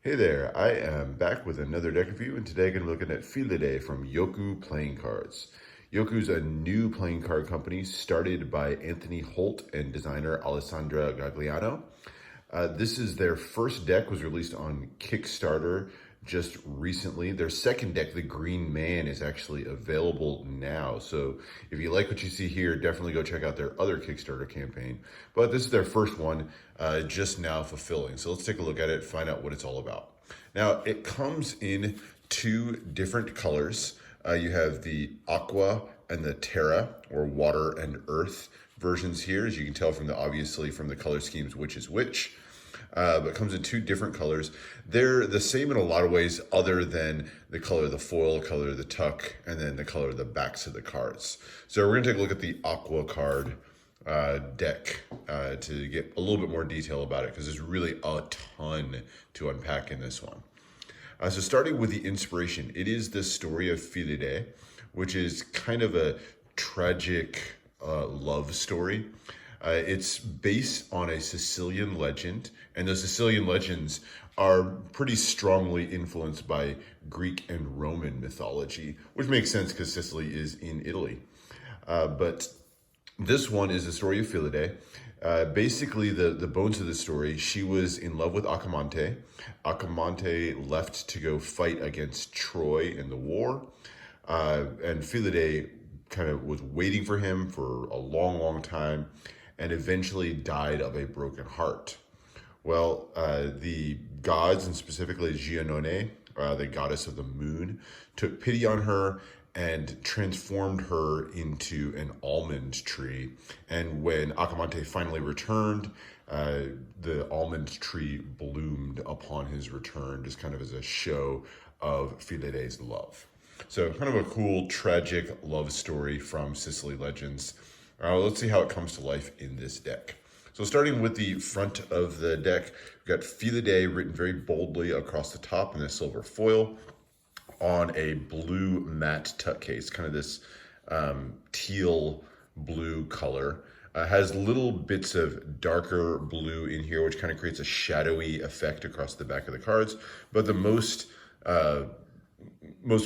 Hey there, I am back with another deck review, and today I'm going to be looking at Fillide from Jocu Playing Cards. Jocu's a new playing card company started by Anthony Holt and designer Alessandra Gagliano. This is their first deck, was released on Kickstarter just recently. Their second deck, the Green Man, is actually available now. So if you like what you see here, definitely go check out their other Kickstarter campaign. But this is their first one, just now fulfilling. So let's take a look at it, find out what it's all about. Now, it comes in two different colors. You have the aqua and the terra, or water and earth versions here, as you can tell from obviously from the color schemes, which is which. But it comes in two different colors. They're the same in a lot of ways, other than the color of the foil, color of the tuck, and then the color of the backs of the cards. So we're going to take a look at the aqua card deck to get a little bit more detail about it, because there's really a ton to unpack in this one. So starting with the inspiration, it is the story of Fillide, which is kind of a tragic love story. It's based on a Sicilian legend, and those Sicilian legends are pretty strongly influenced by Greek and Roman mythology, which makes sense because Sicily is in Italy. But this one is the story of Fillide. Basically, the bones of the story, she was in love with Acamante. Acamante left to go fight against Troy in the war, and Fillide kind of was waiting for him for a long, long time, and eventually died of a broken heart. Well, the gods, and specifically Giannone, the goddess of the moon, took pity on her and transformed her into an almond tree. And when Acamante finally returned, the almond tree bloomed upon his return, just kind of as a show of Fillide's love. So kind of a cool, tragic love story from Sicily Legends. Let's see how it comes to life in this deck. So starting with the front of the deck, we've got Fillide written very boldly across the top in this silver foil on a blue matte tuck case, kind of this teal blue color. Has little bits of darker blue in here, which kind of creates a shadowy effect across the back of the cards. But the most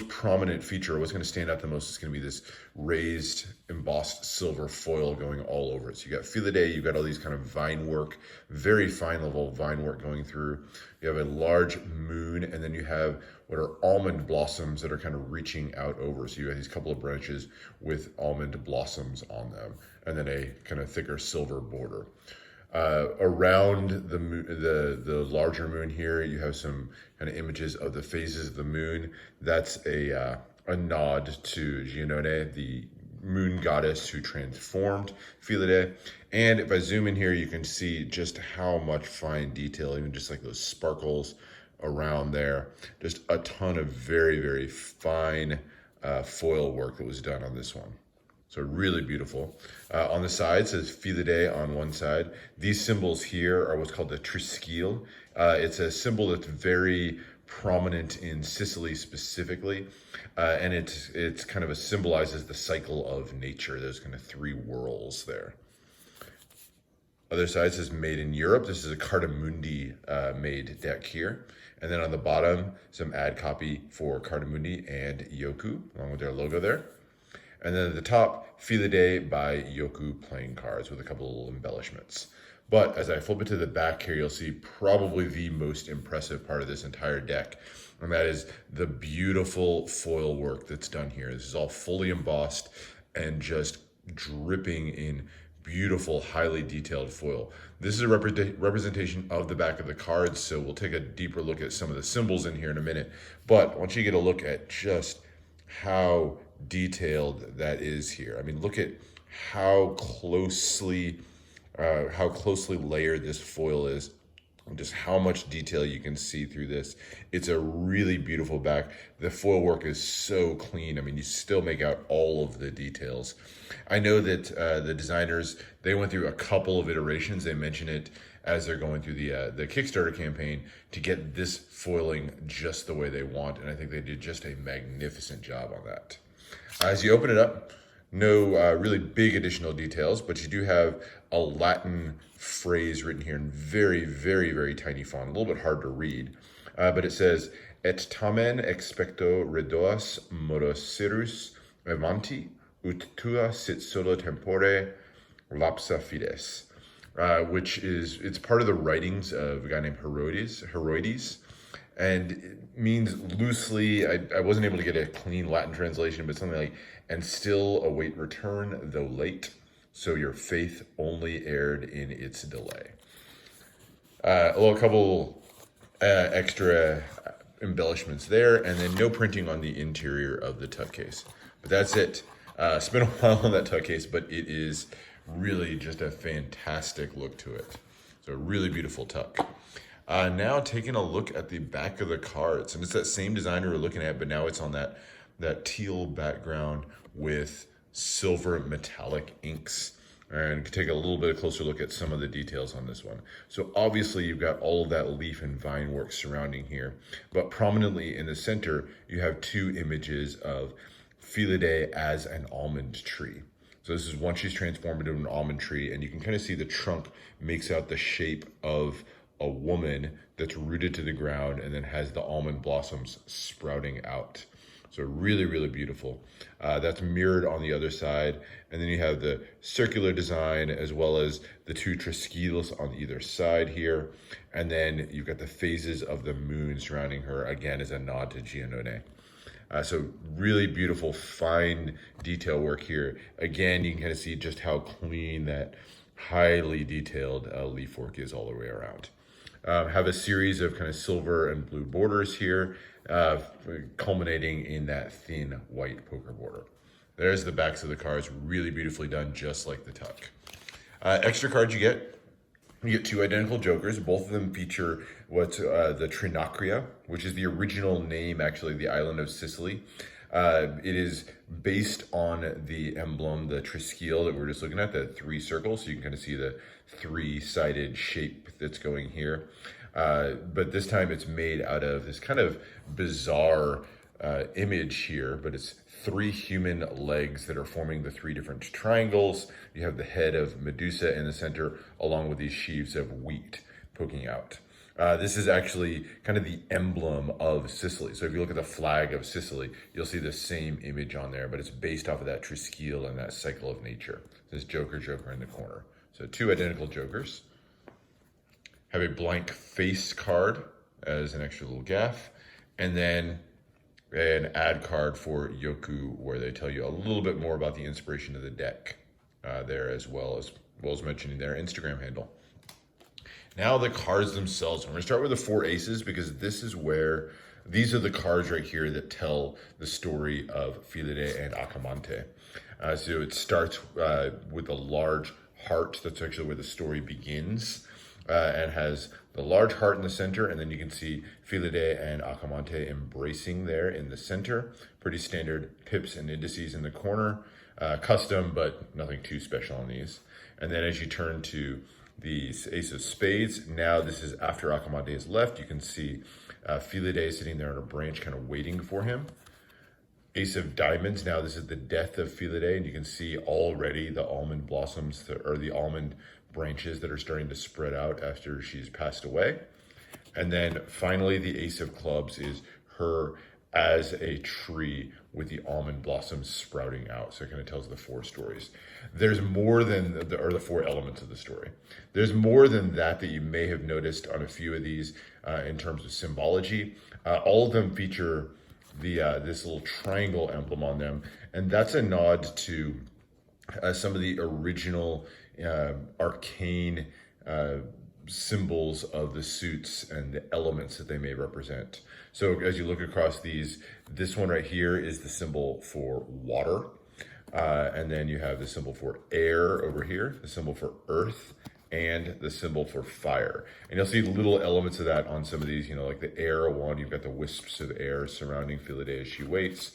prominent feature, what's going to stand out the most, is going to be this raised embossed silver foil going all over it. So you got Fillide, you've got all these kind of vine work, very fine level vine work going through. You have a large moon, and then you have what are almond blossoms that are kind of reaching out over. So you have these couple of branches with almond blossoms on them, and then a kind of thicker silver border. Around the larger moon here, you have some kind of images of the phases of the moon. That's a nod to Giannone, the moon goddess who transformed Fillide. And if I zoom in here, you can see just how much fine detail, even just like those sparkles around there. Just a ton of very, very fine foil work that was done on this one. So really beautiful. On the side, it says Fillide on one side. These symbols here are what's called the triskele. It's a symbol that's very prominent in Sicily specifically, and it's kind of symbolizes the cycle of nature. There's kind of three whirls there. Other side says made in Europe. This is a Cartamundi made deck here. And then on the bottom, some ad copy for Cartamundi and Jocu, along with their logo there. And then at the top, Fillide by Jocu Playing Cards with a couple of little embellishments. But as I flip it to the back here, you'll see probably the most impressive part of this entire deck, and that is the beautiful foil work that's done here. This is all fully embossed and just dripping in beautiful, highly detailed foil. This is a representation of the back of the cards, so we'll take a deeper look at some of the symbols in here in a minute. But I want you to get a look at just how detailed that is here. I mean, look at how closely layered this foil is, and just how much detail you can see through this. It's a really beautiful back. The foil work is so clean. I mean, you still make out all of the details. I know that the designers, they went through a couple of iterations. They mention it as they're going through the Kickstarter campaign to get this foiling just the way they want, and I think they did just a magnificent job on that. As you open it up, No really big additional details, but you do have a Latin phrase written here in very, very, very tiny font, a little bit hard to read. But it says, Et tamen expecto redoas modosirus avanti, ut tua sit solo tempore lapsa fides. Which is, it's part of the writings of a guy named Heroides, and it means loosely, I wasn't able to get a clean Latin translation, but something like, and still await return, though late, so your faith only erred in its delay. A couple extra embellishments there, and then no printing on the interior of the tuck case. But that's it. It's been a while on that tuck case, but it is really just a fantastic look to it. So a really beautiful tuck. Now taking a look at the back of the cards, and it's that same design we were looking at, but now it's on that teal background with silver metallic inks. And take a little bit closer look at some of the details on this one. So obviously you've got all of that leaf and vine work surrounding here, but prominently in the center, you have two images of Fillide as an almond tree. So this is once she's transformed into an almond tree, and you can kind of see the trunk makes out the shape of a woman that's rooted to the ground and then has the almond blossoms sprouting out. So really, really beautiful. That's mirrored on the other side. And then you have the circular design as well as the two triskeles on either side here. And then you've got the phases of the moon surrounding her, again, as a nod to Giannone. So really beautiful, fine detail work here. Again, you can kind of see just how clean that highly detailed leaf work is all the way around. Have a series of kind of silver and blue borders here, culminating in that thin white poker border. There's the backs of the cards, really beautifully done, just like the tuck. Extra cards you get two identical jokers. Both of them feature what's the Trinacria, which is the original name, actually, the island of Sicily. It is based on the emblem, the triskele that we were just looking at, the three circles. So you can kind of see the three-sided shape that's going here. But this time it's made out of this kind of bizarre image here, but it's three human legs that are forming the three different triangles. You have the head of Medusa in the center, along with these sheaves of wheat poking out. This is actually kind of the emblem of Sicily. So if you look at the flag of Sicily, you'll see the same image on there, but it's based off of that triskele and that cycle of nature. This Joker in the corner. So two identical jokers. Have a blank face card as an extra little gaff, and then an ad card for Jocu where they tell you a little bit more about the inspiration of the deck there, as well as mentioning their Instagram handle. Now the cards themselves. I'm going to start with the four aces because these are the cards right here that tell the story of Fillide and Acamante. So it starts with a large heart. That's actually where the story begins, and has the large heart in the center, and then you can see Fillide and Acamante embracing there in the center. Pretty standard pips and indices in the corner. Custom, but nothing too special on these. And then as you turn to the ace of spades, now this is after Acamante is left. You can see Fillide sitting there on a branch kind of waiting for him. Ace of diamonds, now this is the death of Fillide, and you can see already the almond blossoms, or the almond branches that are starting to spread out after she's passed away. And then finally, the ace of clubs is her as a tree with the almond blossoms sprouting out. So it kind of tells the four stories. There's more than the four elements of the story. There's more than that you may have noticed on a few of these in terms of symbology. All of them feature this little triangle emblem on them, and that's a nod to some of the original arcane symbols of the suits and the elements that they may represent. So as you look across these, this one right here is the symbol for water, and then you have the symbol for air over here, the symbol for earth, and the symbol for fire. And you'll see little elements of that on some of these, like the air one, you've got the wisps of air surrounding Fillide as she waits.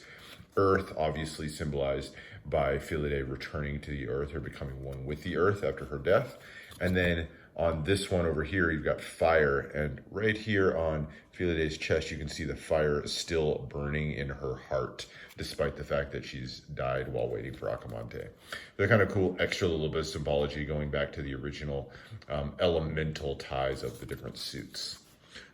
Earth, obviously symbolized by Fillide returning to the earth or becoming one with the earth after her death. And then on this one over here, you've got fire. And right here on Fillide's chest, you can see the fire is still burning in her heart, despite the fact that she's died while waiting for Acamante. They're kind of cool, extra little bit of symbology going back to the original elemental ties of the different suits.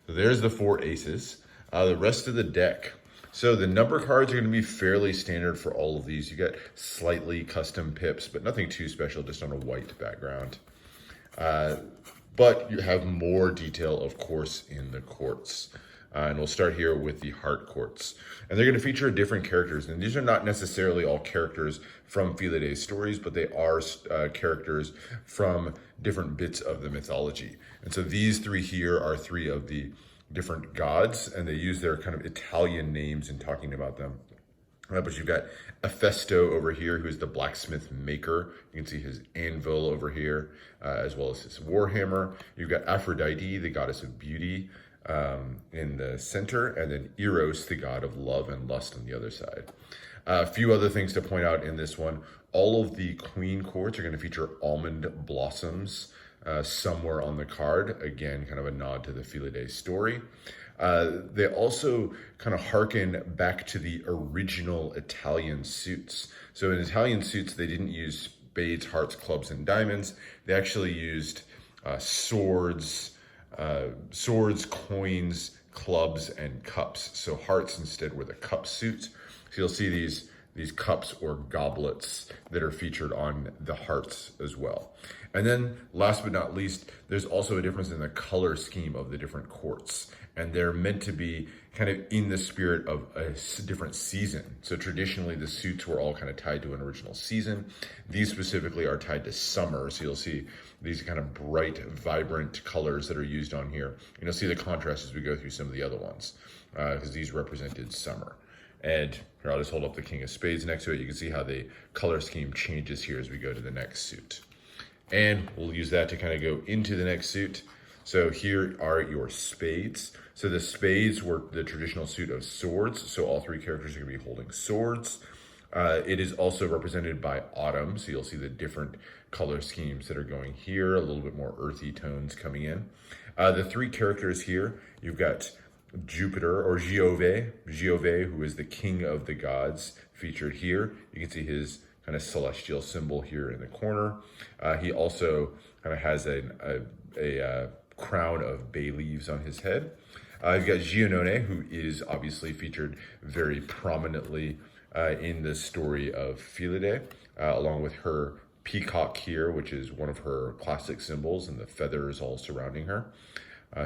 So there's the 4 aces. The rest of the deck. So the number cards are going to be fairly standard for all of these. You get slightly custom pips, but nothing too special, just on a white background. But you have more detail, of course, in the quartz. And we'll start here with the heart quartz. And they're going to feature different characters. And these are not necessarily all characters from Fillide's stories, but they are characters from different bits of the mythology. And so these 3 here are 3 of the different gods, and they use their kind of Italian names in talking about them. But you've got Hephaesto over here, who is the blacksmith maker. You can see his anvil over here, as well as his warhammer. You've got Aphrodite, the goddess of beauty, in the center, and then Eros, the god of love and lust, on the other side. A few other things to point out in this one. All of the queen quartz are going to feature almond blossoms somewhere on the card. Again, kind of a nod to the Fillide story. They also kind of harken back to the original Italian suits. So in Italian suits, they didn't use spades, hearts, clubs, and diamonds. They actually used swords, coins, clubs, and cups. So hearts instead were the cup suits. So you'll see these cups or goblets that are featured on the hearts as well. And then last but not least, there's also a difference in the color scheme of the different quartz. And they're meant to be kind of in the spirit of a different season. So traditionally the suits were all kind of tied to an original season. These specifically are tied to summer. So you'll see these kind of bright, vibrant colors that are used on here. And you'll see the contrast as we go through some of the other ones, because these represented summer. And here, I'll just hold up the King of Spades next to it. You can see how the color scheme changes here as we go to the next suit. And we'll use that to kind of go into the next suit. So here are your spades. So the spades were the traditional suit of swords. So all 3 characters are going to be holding swords. It is also represented by autumn. So you'll see the different color schemes that are going here, a little bit more earthy tones coming in. The 3 characters here, you've got Jupiter or Giove, who is the king of the gods, featured here. You can see his kind of celestial symbol here in the corner. He also kind of has a crown of bay leaves on his head. You've got Giannone, who is obviously featured very prominently in the story of Fillide, along with her peacock here, which is one of her classic symbols, and the feathers all surrounding her.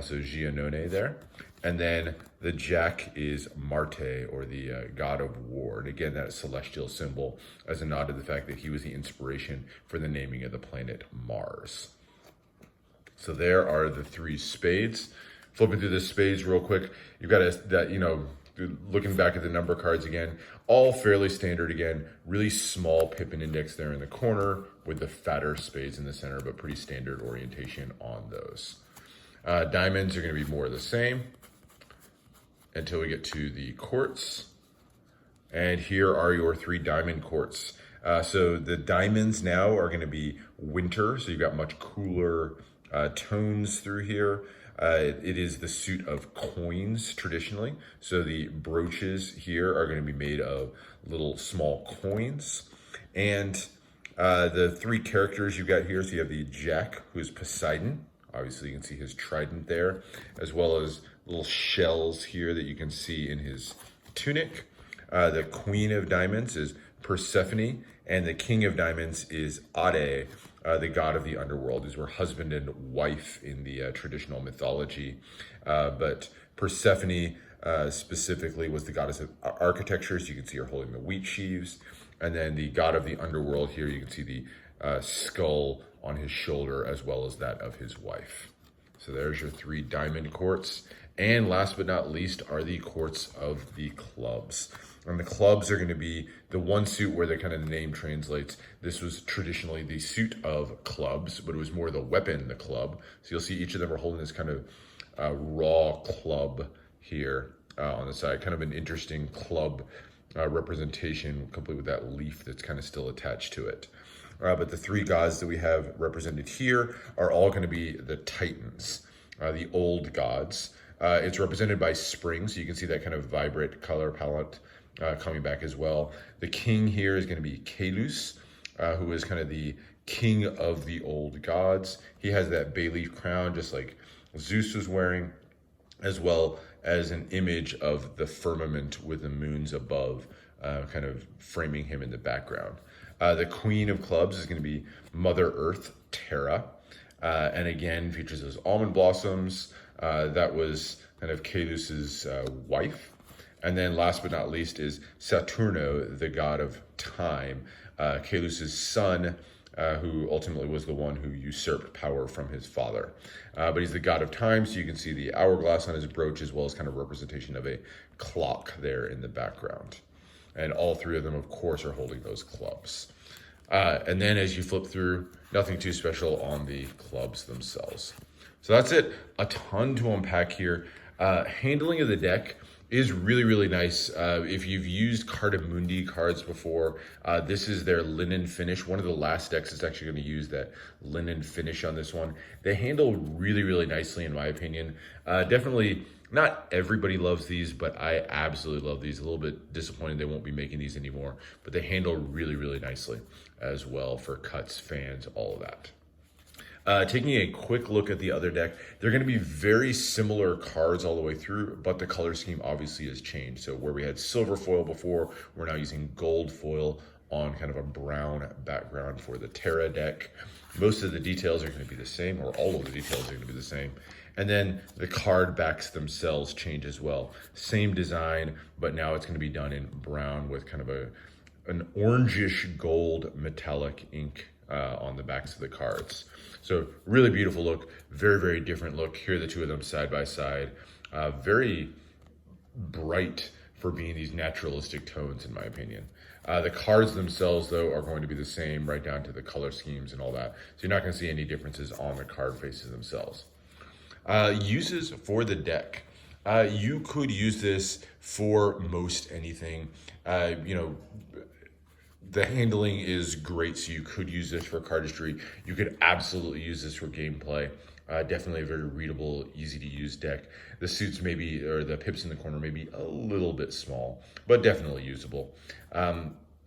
So Giannone there. And then the jack is Marte, or the god of war. And again, that celestial symbol as a nod to the fact that he was the inspiration for the naming of the planet Mars. So there are the 3 spades. Flipping through the spades real quick, you've got looking back at the number cards again, all fairly standard again, really small Pippin index there in the corner with the fatter spades in the center, but pretty standard orientation on those. Diamonds are going to be more of the same until we get to the quartz. And here are your 3 diamond quartz. So the diamonds now are going to be winter, so you've got much cooler tones through here. It is the suit of coins traditionally. So the brooches here are going to be made of little small coins. And the 3 characters you've got here, so you have the Jack, who's Poseidon. Obviously, you can see his trident there, as well as little shells here that you can see in his tunic. The Queen of Diamonds is Persephone, and the King of Diamonds is Ade, the god of the underworld. These were husband and wife in the traditional mythology. But Persephone specifically was the goddess of architecture, so you can see her holding the wheat sheaves. And then the god of the underworld here, you can see the skull on his shoulder, as well as that of his wife. So there's your 3 diamond quartz. And last but not least are the quartz of the clubs. And the clubs are going to be the one suit where the kind of the name translates. This was traditionally the suit of clubs, but it was more the weapon, the club. So you'll see each of them are holding this kind of raw club here on the side. Kind of an interesting club representation, complete with that leaf that's kind of still attached to it. but the three gods that we have represented here are all going to be the Titans, the old gods. It's represented by spring, so you can see that kind of vibrant color palette coming back as well. The king here is going to be Kalus, who is kind of the king of the old gods. He has that bay leaf crown, just like Zeus was wearing, as well as an image of the firmament with the moons above, kind of framing him in the background. The queen of clubs is going to be Mother Earth, Terra, and again features those almond blossoms. That was kind of Kalus's wife. And then last but not least is Saturno, the god of time, Kalus's son, who ultimately was the one who usurped power from his father. But he's the god of time, so you can see the hourglass on his brooch as well as kind of representation of a clock there in the background. And all three of them, of course, are holding those clubs. And then as you flip through, nothing too special on the clubs themselves. So that's it. A ton to unpack here. Handling of the deck is really, really nice. If you've used Cardamundi cards before, this is their linen finish. One of the last decks is actually going to use that linen finish on this one. They handle really, really nicely, in my opinion. Definitely not everybody loves these, but I absolutely love these. A little bit disappointed they won't be making these anymore, but they handle really, really nicely as well for cuts, fans, all of that. Taking a quick look at the other deck, they're going to be very similar cards all the way through, but the color scheme obviously has changed. So where we had silver foil before, we're now using gold foil on kind of a brown background for the Terra deck. Most of the details are going to be the same, or all of the details are going to be the same. And then the card backs themselves change as well. Same design, but now it's going to be done in brown with kind of an orangish gold metallic ink on the backs of the cards. So really beautiful look, very, very different look. Here are the two of them side by side. Very bright for being these naturalistic tones, in my opinion. The cards themselves, though, are going to be the same right down to the color schemes and all that. So you're not going to see any differences on the card faces themselves. Uses for the deck. You could use this for most anything. The handling is great, so you could use this for cardistry. You could absolutely use this for gameplay. Definitely a very readable, easy to use deck. The suits maybe, or the pips in the corner may be a little bit small, but definitely usable.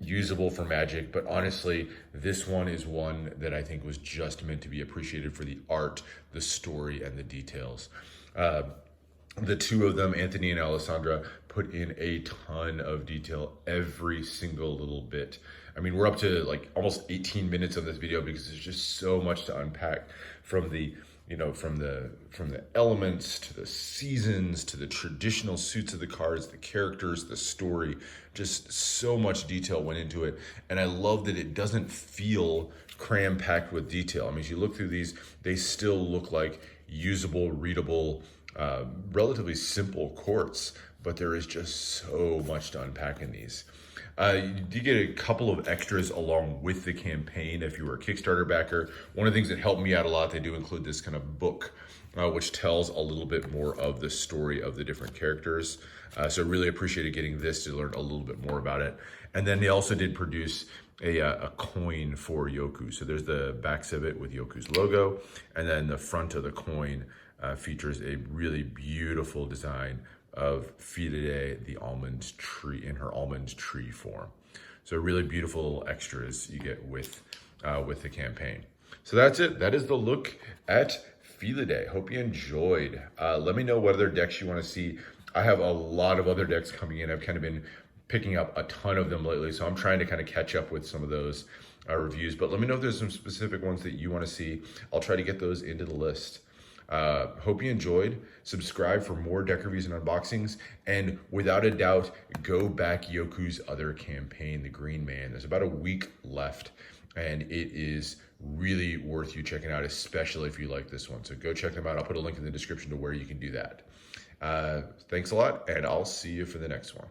Usable for Magic, but honestly, this one is one that I think was just meant to be appreciated for the art, the story, and the details. The two of them, Anthony and Alessandra, put in a ton of detail, every single little bit. I mean, we're up to like almost 18 minutes on this video because there's just so much to unpack, from the from the elements to the seasons to the traditional suits of the cards, the characters, the story. Just so much detail went into it, and I love that it doesn't feel cram-packed with detail. I mean, as you look through these, they still look like usable, readable, relatively simple courts, but there is just so much to unpack in these. You do get a couple of extras along with the campaign if you were a Kickstarter backer. One of the things that helped me out a lot, they do include this kind of book, which tells a little bit more of the story of the different characters. So really appreciated getting this to learn a little bit more about it. And then they also did produce a coin for Jocu. So there's the backs of it with Jocu's logo, and then the front of the coin features a really beautiful design of Fillide, the almond tree, in her almond tree form. So really beautiful little extras you get with the campaign. So that's it. That is the look at Fillide. Hope you enjoyed. Let me know what other decks you want to see. I have a lot of other decks coming in. I've kind of been picking up a ton of them lately, so I'm trying to kind of catch up with some of those reviews. But let me know if there's some specific ones that you want to see. I'll try to get those into the list. Hope you enjoyed. Subscribe for more deck reviews and unboxings, and without a doubt, go back Jocu's other campaign, the Green Man. There's about a week left, and it is really worth you checking out, especially if you like this one. So go check them out. I'll put a link in the description to where you can do that. Thanks a lot, and I'll see you for the next one.